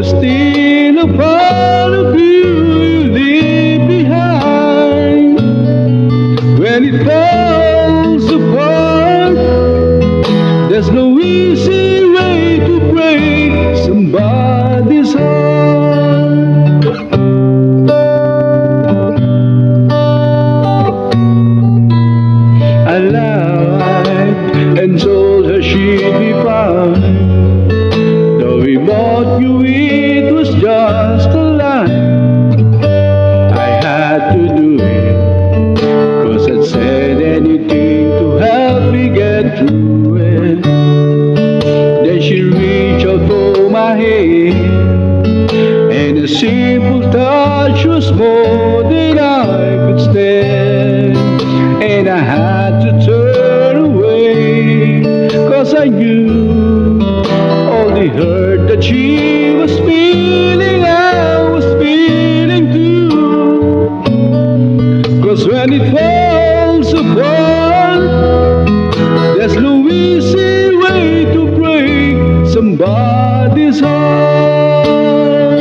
but still a part of you you leave behind. When it falls apart, there's no easy way to break somebody's heart. I lied and told her she'd be fine, though we both knew it was just a lie. I had to do it, 'cause I'd said anything to help me get through it. Then she reached out for my hand, and a simple touch was more than I could stand. And I had to turn away, 'cause I knew all the hurt that she was feeling, I was feeling too. 'Cause when it falls apart, there's no easy way to break somebody's heart.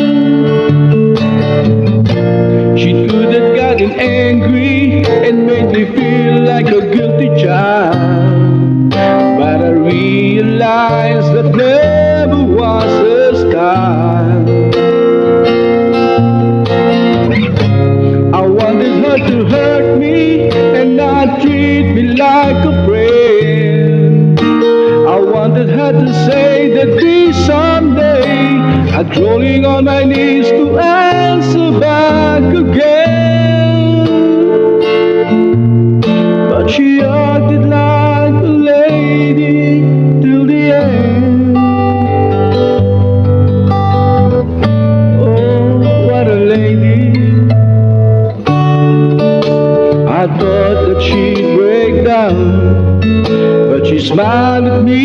She could have gotten angry and made me feel like a guilty child, but I realized that never was her style. I wanted her to hurt me and not treat me like a friend. I wanted her to say that this someday I'd crawling on my knees to answer back again. But she acted like a lady till the end. Oh, what a lady. I thought that she'd break down, but she smiled at me